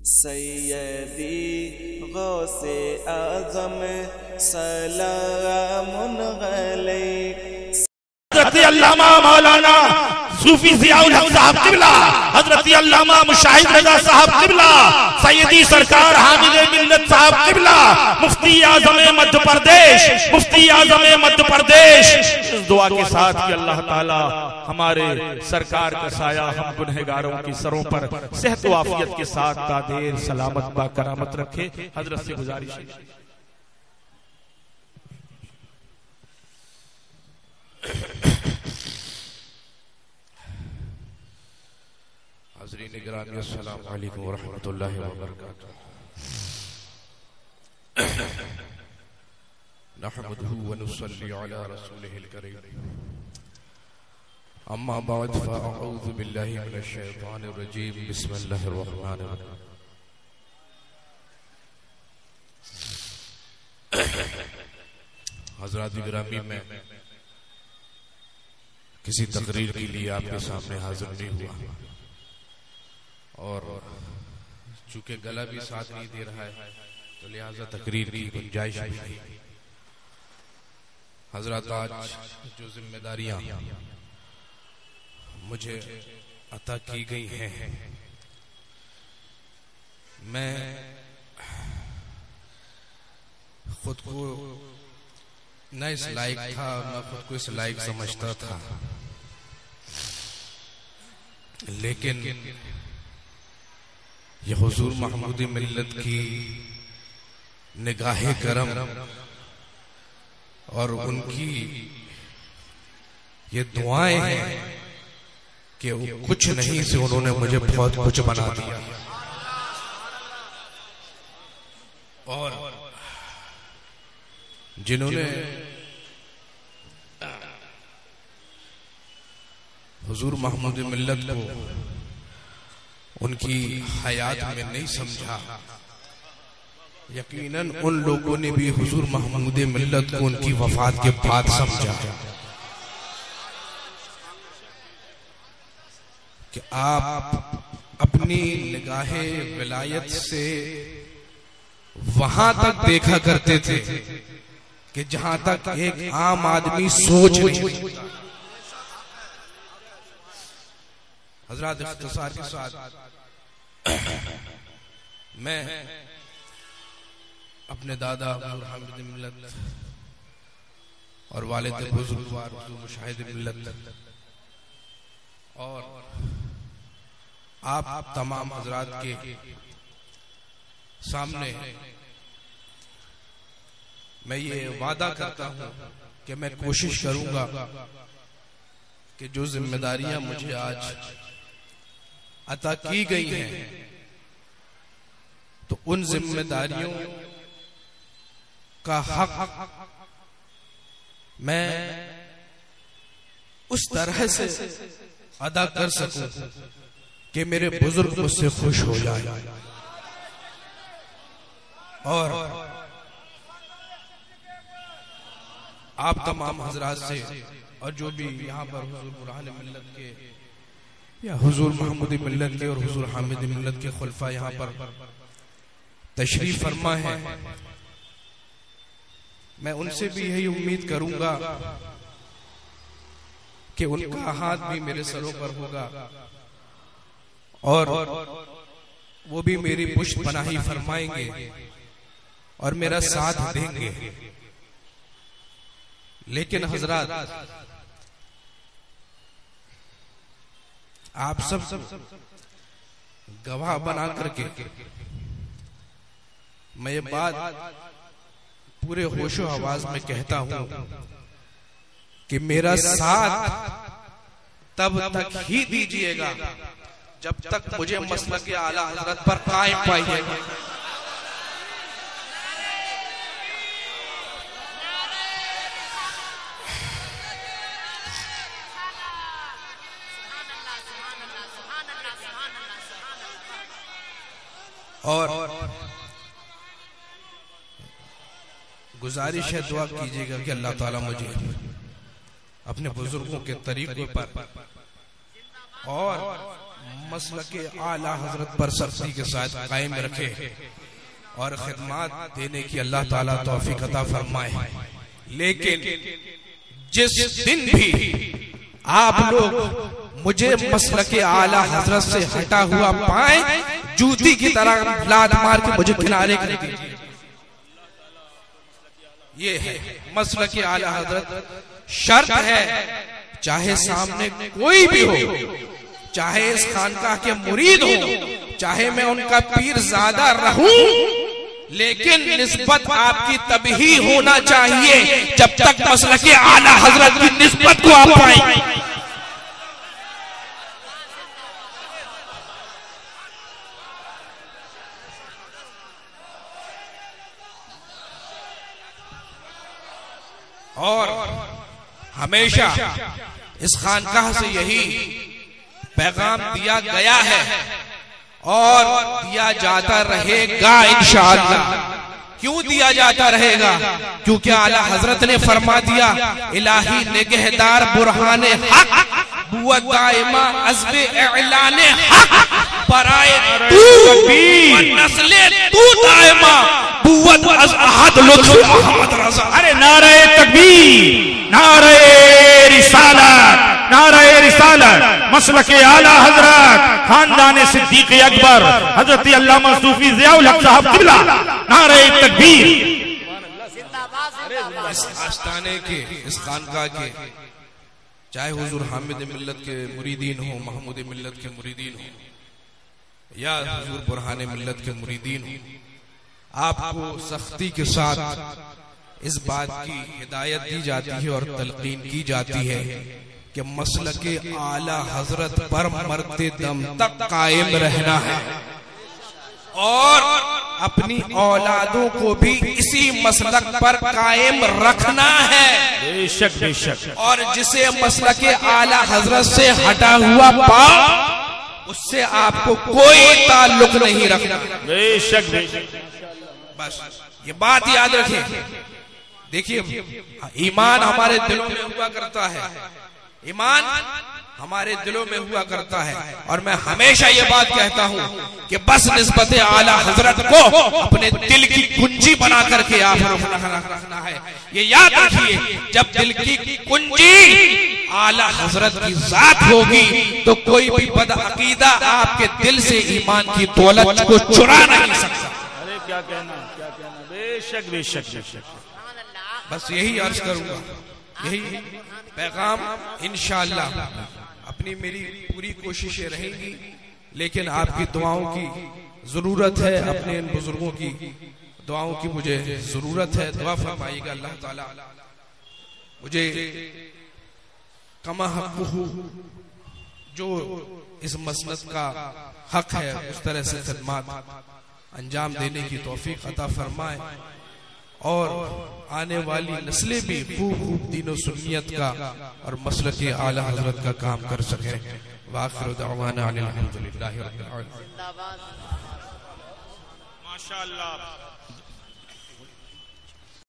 सैयदी गौसे आज़म सलामुन अलैक। हज़रत अल्लामा मौलाना सूफी ज़ियाउल हक साहब क़िबला, हज़रत अल्लामा मुशाहिद रज़ा साहब क़िबला, सैयदी सरकार हामिद मिल्लत साहब क़िबला, मुफ्ती आज़म मध्य प्रदेश, मुफ्ती आज़म मध्य प्रदेश, इस दुआ के साथ कि अल्लाह ताला हमारे सरकार का साया हम गुनहगारों की सरों पर सेहत व आफियत के साथ तादेर सलामत बा करामत रखे। हज़रत से गुजारिश है। हाज़रीन गिरामी अस्सलामु अलैकुम व रहमतुल्लाहि व बरकातुहू। नहमदुहु व नुसल्ली अला रसूलिहिल करीम। अम्मा बाद फ़अऊज़ु बिल्लाहि मिनश शैतानिर रजीम। बिस्मिल्लाहिर रहमानिर रहीम। हज़रात गिरामी, में किसी तकरीर के लिए आपके सामने हाजिर नहीं हुआ और चूंकि गला भी साथ नहीं दे रहा है तो लिहाजा तकरीर की गुंजाइश भी नहीं। हजरत, आज जो जिम्मेदारियां मुझे अता की गई हैं, मैं खुद को न इस लायक था, मैं खुद को इस लायक समझता था, लेकिन ये हुजूर महमूदी मिल्लत की निगाहे करम और उनकी ये दुआएं हैं कि कुछ नहीं से उन्होंने मुझे बहुत कुछ बना दिया। और जिन्होंने हुजूर महमूदी मिल्लत को उनकी हयात में नहीं समझा, यकीनन उन लोगों ने भी हुजूर महमूद मिल्लत को उनकी वफात के बाद समझा कि आप अपनी निगाहे विलायत से वहां तक देखा करते थे कि जहां तक एक आम आदमी सोच नहीं सकता। हज़रात, इख्तिसार के साथ मैं अपने दादा हुजूर हामिद मिल्लत और वालिद बुजुर्गवार हुजूर मुशाहिद मिल्लत और आप तमाम हजरात के सामने मैं ये वादा करता हूं कि मैं कोशिश करूंगा कि जो जिम्मेदारियां मुझे आज अता की गई हैं तो उन जिम्मेदारियों का हक मैं उस तरह से अदा कर सकूं कि मेरे बुजुर्ग मुझसे खुश हो जाए। और आप तमाम हजरात से और जो भी यहाँ पर हुजूर बुरहान मिल्लत के या हुजूर महमूदी मिल्लत के और हुजूर हामिद मिल्लत के खुलफा यहाँ पर तशरीफ फरमा है, मैं उनसे भी यही उम्मीद करूंगा कि उनका हाथ भी मेरे सरों पर होगा और वो भी मेरी पुष्ट पनाही फरमाएंगे और मेरा साथ देंगे। लेकिन हजरात, आप सब गवाह बना करके मैं ये बात पूरे होशो आवाज में कहता हूं कि मेरा साथ तब तक ही दीजिएगा जब तक मुझे मसलक के आला हजरत पर कायम पाइएगा। और गुजारिश है, दुआ कीजिएगा कि अल्लाह ताला मुझे अपने बुजुर्गों के तरीकों पर और मसलके आला हजरत पर सख्ती के साथ कायम रखे और खिदमत देने की अल्लाह ताला तौफीक अता फरमाए। लेकिन जिस दिन भी आप लोग मुझे मसलके आला हजरत से हटा हुआ पाए, जूती की तरह लात मार के मुझे किनारे कर दीजिए। ये है मसलके आला हजरत। शर्त है, चाहे सामने कोई भी हो, चाहे इस खानकाह के मुरीद हो, चाहे मैं उनका पीर ज़्यादा रहूं, लेकिन निस्बत आपकी तभी होना चाहिए जब तक मसलके आला हजरत की निस्बत को आप पाएं। और हमेशा इस खानकाह से यही पैगाम दिया गया है और दिया जाता रहेगा इंशाअल्लाह। क्यों दिया जाता रहेगा? क्योंकि आला हजरत ने फरमा दिया, इलाही निगहदार बुरहाने हक बुआ दाइमा अज़्बे एलाने हक बराए तू नस्ले तू दाइमा बुअत अज़ अहद लुत्फ़ मोहम्मद रज़ा। अरे नारे तकबीर, नारे रिसालत, नारे रिसालत, मसलके आला हजरत, खानदान सिद्दीक़ अकबर हजरत अल्लामा सूफी ज़ियाउल हक साहब क़िबला, नारे तकबीर। इस आस्ताने के, इस खानकाह के, चाहे हुजूर हामिद मिल्लत के मुरीदीन हो, महमूद मिल्लत के मुरीदीन हो, या हुजूर बुरहान मिल्लत के मुरीदीन हो, आपको सख्ती के साथ इस बात की हिदायत दी जाती है और तलकीन की जाती है कि मसलके आला हजरत पर मरते दम तक कायम रहना है और अपनी औलादों को भी इसी मसलक पर कायम रखना है। बेशक बेशक। और जिसे मसलके आला हजरत से हटा हुआ पाओ, उससे आपको कोई ताल्लुक नहीं रखना। बेशक बेशक। बस ये बात याद रखें। देखिए, ईमान हमारे दिलों में हुआ करता है, ईमान हमारे दिलों में हुआ करता है। और मैं हमेशा ये बात कहता हूँ कि बस निस्बत आला हजरत को अपने दिल की कुंजी बना करके आप रखना है। ये याद रखिए, जब दिल की कुंजी आला हजरत की जात होगी तो कोई भी बदअकीदा आपके दिल से ईमान की दौलत को चुरा नहीं सकता। अरे क्या कहना, क्या कहना। बेशक बेशक बेशक। बस यही अर्ज करूंगा, यही पैगाम इंशाअल्लाह। अपनी मेरी पूरी कोशिशें रहेंगी, लेकिन आपकी दुआओं की जरूरत है, अपने इन बुजुर्गों की दुआओं की मुझे जरूरत है। दुआ फरमाइएगा अल्लाह ताला मुझे कमा हक़्क़ुहु, जो इस मसनद का हक है, उस तरह से खिदमत अंजाम देने की तौफीक अता फरमाए और आने वाली नस्लें भी खूब खूब दीनो सुन्नियत का और मसलके आला हजरत का काम कर सके। वाखिरु दअवाना अनिल हम्दुलिल्लाहि रब्बिल आलमीन। माशाअल्लाह।